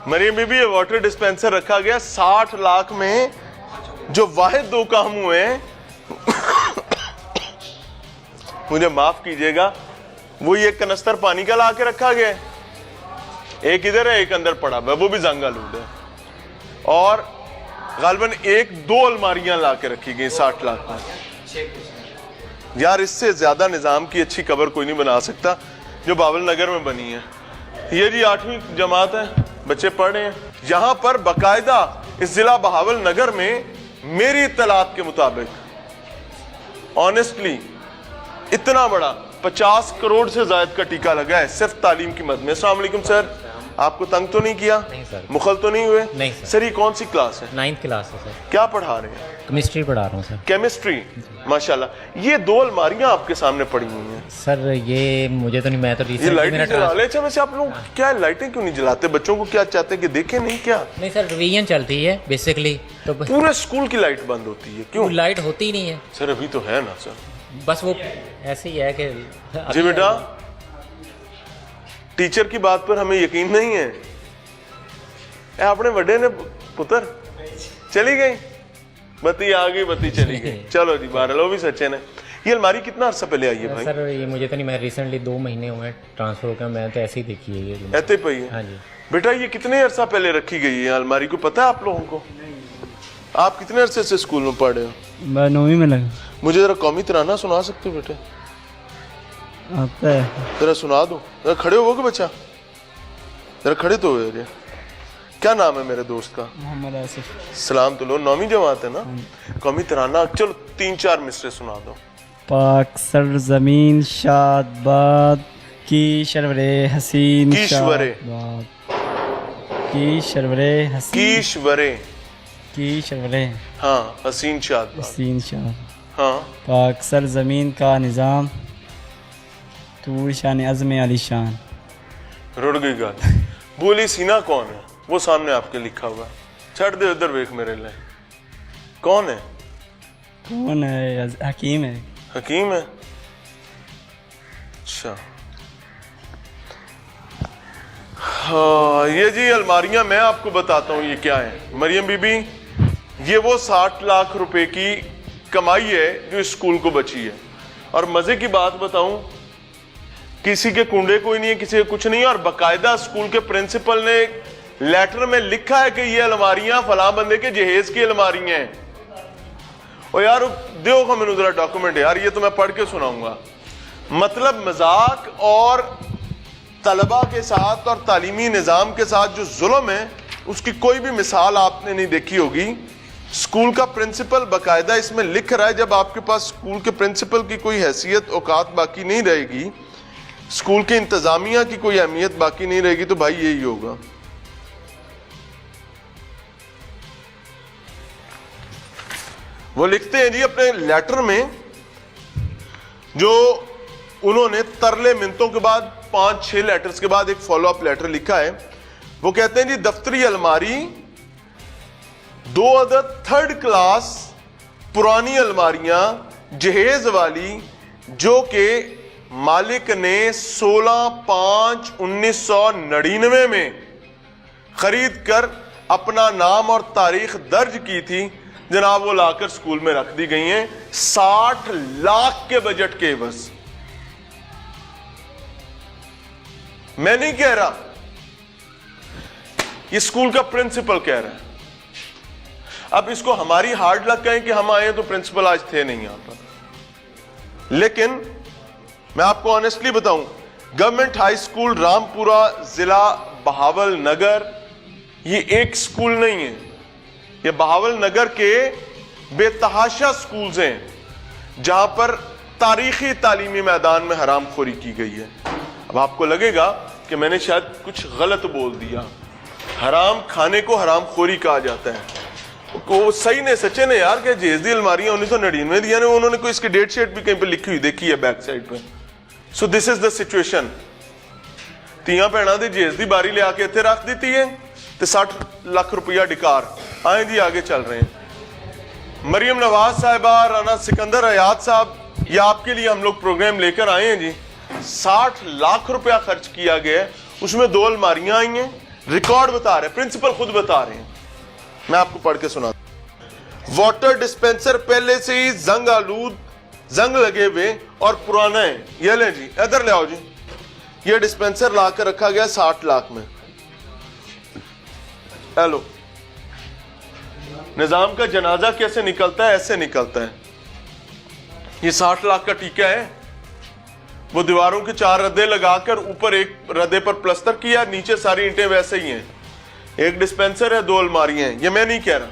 मरियम बीबी, ये water dispenser रखा गया 60 लाख में। जो वाहिद दो काम हुए हैं मुझे माफ कीजिएगा, वो ये कनस्तर पानी का ला के रखा गया है, एक इधर है एक अंदर पड़ा है, वो भी जंग आलूद है, और गालबन 1-2 अलमारियां ला के रखी गई 60 लाख में। यार इससे ज्यादा निजाम की अच्छी कबर कोई नहीं बना सकता जो बावल नगर में बनी है। ये जी 8वीं जमात है, बच्चे पढ़ रहे हैं यहां पर बाकायदा। इस जिला बहावल नगर में मेरी इत्तलात के मुताबिक ऑनेस्टली इतना बड़ा 50 करोड़ से ज्यादा का टीका लगा है सिर्फ तालीम की मद में। अस्सलाम वालेकुम सर, आपको तंग तो नहीं किया? नहीं सर। मुखल तो नहीं हुए? नहीं सर। सर ये कौन सी क्लास है? 9th क्लास है सर। क्या पढ़ा रहे हैं? केमिस्ट्री पढ़ा रहा हूँ सर। केमिस्ट्री, माशाल्लाह। ये 2 अलमारियां आपके सामने पड़ी हुई हैं सर। ये मुझे तो नहीं, मैं तो ये लाइटें जला ले। अच्छा वैसे आप लोग क्या लाइटें क्यों नहीं जलाते? बच्चों को क्या चाहते हैं कि देखें नहीं क्या? नहीं सर, रिवीजन चलती है बेसिकली, तो पूरे स्कूल की लाइट बंद होती है, क्यों? लाइट होती ही नहीं है सर। अभी तो है ना सर, बस वो ऐसे ही है कि जी बेटा टीचर की बात पर हमें यकीन नहीं है। अपने बड़े ने पुत्र चली गई, बत्ती आ गई, बत्ती चली गई। चलो जी, बारह लो भी सच्चे ने। ये अलमारी कितना अर्सा पहले आई है भाई? सर ये मुझे तो नहीं, मैं रिसेंटली 2 महीने हुए ट्रांसफर होकर, मैं तो ऐसे ही देखी है ये ऐसे ही पई है। हाँ जी बेटा ये कितने अरसा पहले रखी गई है अलमारी, को पता है आप लोगों को? आप कितने अरसे से स्कूल में पढ़ रहे हो? मैं 9वीं में लगा। मुझे जरा कौमी तराना सुना सकते हो बेटे? आता है। जरा सुना दो। जरा खड़े होगे बच्चा, जरा खड़े तो हो जाइए। क्या नाम है मेरे दोस्त का? मोहम्मद आसिफ। सलाम तो लो, 9वीं जमात है ना? कौमी तराना चलो 3-4 मिसरे सुना दो। पाक सर जमीन शाद बाद की शरवरे हसीन कीश्वरे। की शरवरे हसीन कीश्वरे। की शरवरे हाँ हसीन शाद। हसीन शाद। हाँ पाक सर जमीन का निज़ाम तूर शान अज़म अली शान। रुड़ गई गाल। बोली सीना कौन है? वो सामने आपके लिखा हुआ है, छड़ दे उधर देख मेरे लिए। कौन है? कौन है? हकीम है। हकीम है। अच्छा हाँ, ये जी अलमारियां मैं आपको बताता हूँ ये क्या है। मरियम बीबी, ये वो 60 लाख रुपए की कमाई है जो स्कूल को बची है। और मजे की बात बताऊं, किसी के कुंडे कोई नहीं है, किसी के कुछ नहीं है। और बाकायदा स्कूल के प्रिंसिपल ने लेटर में लिखा है कि ये अलमारियां फलां बंदे के जहेज की अलमारियां हैं। और यार दो का मैंने जरा डॉक्यूमेंट यार, ये तो मैं पढ़ के सुनाऊंगा। मतलब मजाक और तलबा के साथ और तालीमी निज़ाम के साथ जो जुल्म है उसकी कोई भी मिसाल आपने नहीं देखी होगी। स्कूल का प्रिंसिपल बाकायदा इसमें लिख रहा है, जब आपके पास स्कूल के प्रिंसिपल की कोई हैसियत औकात बाकी नहीं रहेगी, स्कूल के इंतजामिया की कोई अहमियत बाकी नहीं रहेगी, तो भाई यही होगा। वो लिखते हैं जी अपने लेटर में, जो उन्होंने तरले मिनतों के बाद 5-6 लेटर्स के बाद एक फॉलो अप लेटर लिखा है। वो कहते हैं जी दफ्तरी अलमारी 2 अदद 3rd क्लास पुरानी अलमारियां जहेज वाली, जो कि मालिक ने 16/5/1999 में खरीद कर अपना नाम और तारीख दर्ज की थी जनाब, वो लाकर स्कूल में रख दी गई हैं 60 लाख के बजट के बस। मैं नहीं कह रहा, ये स्कूल का प्रिंसिपल कह रहा है। अब इसको हमारी हार्ड लक कहें कि हम आए तो प्रिंसिपल आज थे नहीं यहां पर, लेकिन मैं आपको ऑनेस्टली बताऊं, गवर्नमेंट हाई स्कूल रामपुरा जिला बहावल नगर ये एक स्कूल नहीं है, ये बहावल नगर के बेतहाशा स्कूल्स हैं जहां पर तारीखी तालीमी मैदान में हरामखोरी की गई है। अब आपको लगेगा कि मैंने शायद कुछ गलत बोल दिया, हराम खाने को हरामखोरी कहा जाता है। वो सही ने सच्चे ने यार कि जेजदी अलमारियां 1999 दिया ने, उन्होंने कोई इसकी डेट शीट भी कहीं पे लिखी हुई देखी है बैक साइड पे। So this is the situation. तियां भैणा दी जेजदी बारी ले आके इत्थे रख दी है ते 60 लाख रुपया डिकार। आए जी आगे चल रहे हैं। मरियम नवाज साहिबा, राना सिकंदर हयात साहब, ये आपके लिए हम लोग प्रोग्राम लेकर आए हैं जी। 60 लाख रुपया खर्च किया गया, उसमें 2 अलमारियां आई हैं, रिकॉर्ड बता रहे, प्रिंसिपल खुद बता रहे हैं, मैं आपको पढ़ के सुना। वाटर डिस्पेंसर पहले से ही जंग आलूद, जंग लगे हुए और पुराना है। ये ले जी, इधर ले आओ जी। ये डिस्पेंसर लाकर रखा गया 60 लाख में। हेलो, निजाम का जनाजा कैसे निकलता है? ऐसे निकलता है। ये 60 लाख का टीका है। वो दीवारों के 4 रद्दे लगाकर ऊपर एक रद्दे पर प्लस्तर किया, नीचे सारी ईंटें वैसे ही हैं। एक डिस्पेंसर है, 2 अलमारियां हैं। ये मैं नहीं कह रहा,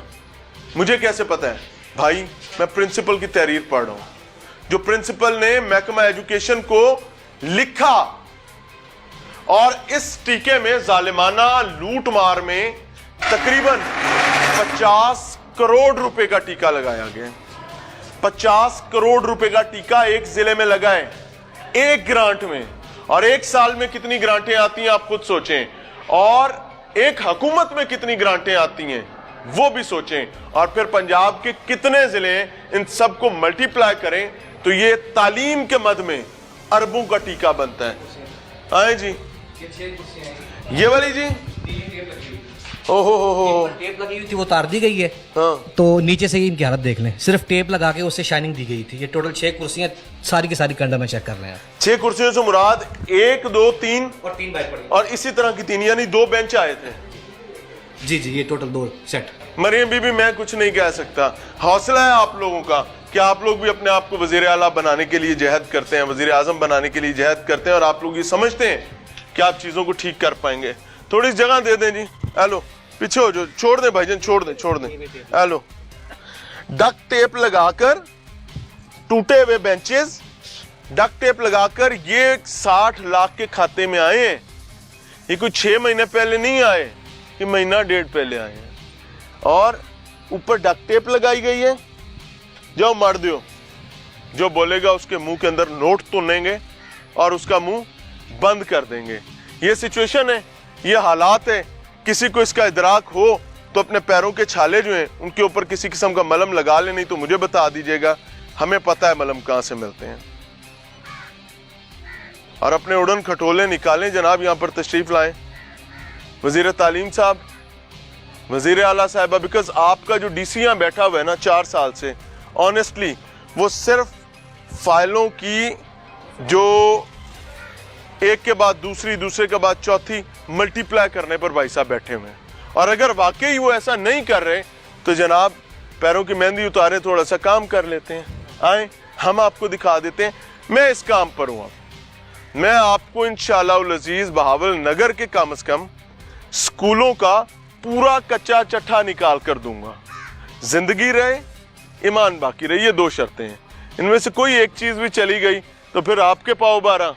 मुझे कैसे पता है भाई? मैं प्रिंसिपल की तहरीर पढ़ रहा हूं, जो प्रिंसिपल ने महकमा एजुकेशन को लिखा। और इस टीके में जालिमाना लूट मार में तकरीबन 50 करोड़ रुपए का टीका लगाया गया। 50 करोड़ रुपए का टीका एक जिले में लगा है, एक ग्रांट में। और एक साल में कितनी ग्रांटें आती हैं आप खुद सोचें, और एक हुकूमत में कितनी ग्रांटें आती हैं वो भी सोचें। और फिर पंजाब के कितने जिले हैं, इन सबको मल्टीप्लाई करें तो ये तालीम के मद में अरबों का टीका बनता है। आए जी, ये वाली जी, ओहो, टेप लगी हुई थी, वो तार दी गई है। हाँ। तो नीचे से ही इनकी हालत देख लें, सिर्फ टेप लगा के उससे शाइनिंग दी गई थी। ये टोटल 6 कुर्सियां सारी की सारी कंडा में चेक कर रहे हैं। 6 कुर्सियों से मुराद 1, 2, 3 और 3 बैच पड़ी। और इसी तरह की 3, यानी 2 बेंच आए थे। जी जी, ये टोटल 2 सेट। मरियम बीबी, मैं कुछ नहीं कह सकता। हौसला है आप लोगों का कि आप लोग भी अपने आप को वजीर आला बनाने के लिए जहद करते हैं, वजीर आजम बनाने के लिए जहद करते हैं, और आप लोग ये समझते हैं कि आप चीजों को ठीक कर पाएंगे। थोड़ी जगह दे दें जी। हेलो, पीछे हो जो, छोड़ दें भाईजान, छोड़ दें। हेलो, डक्ट टेप लगाकर टूटे हुए बेंचेस, डक्ट टेप लगाकर ये 60 लाख के खाते में आए हैं। ये कोई 6 महीने पहले नहीं आए, ये महीना 1.5 पहले आए हैं। और ऊपर डक्ट टेप लगाई गई है। जाओ मार दो, जो बोलेगा उसके मुंह के अंदर नोट तुनेंगे और उसका मुंह बंद कर देंगे। ये सिचुएशन है, ये हालात है। किसी को इसका इदराक हो तो अपने पैरों के छाले जो हैं उनके ऊपर किसी किस्म का मलम लगा ले, नहीं तो मुझे बता दीजिएगा, हमें पता है मलम कहां से मिलते हैं। और अपने उड़न खटोले निकालें जनाब, यहां पर तशरीफ लाएं वजीर तालीम साहब, वजीर आला साहिबा। बिकॉज आपका जो डीसी यहां बैठा हुआ है ना 4 साल से, ऑनेस्टली वो सिर्फ फाइलों की जो एक के बाद दूसरी, दूसरे के बाद चौथी मल्टीप्लाई करने पर भाई साहब बैठे हुए हैं। और अगर वाकई वो ऐसा नहीं कर रहे तो जनाब पैरों की मेहंदी उतारे, थोड़ा सा काम कर लेते हैं। आए, हम आपको दिखा देते हैं। मैं इस काम पर हूं। मैं आपको इंशाअल्लाह अज़ीज बहावल नगर के कम से कम स्कूलों का पूरा कच्चा चट्ठा निकाल कर दूंगा। जिंदगी रहे, ईमान बाकी रहे, ये 2 शर्तें हैं। इनमें से कोई एक चीज भी चली गई तो फिर आपके पाव 12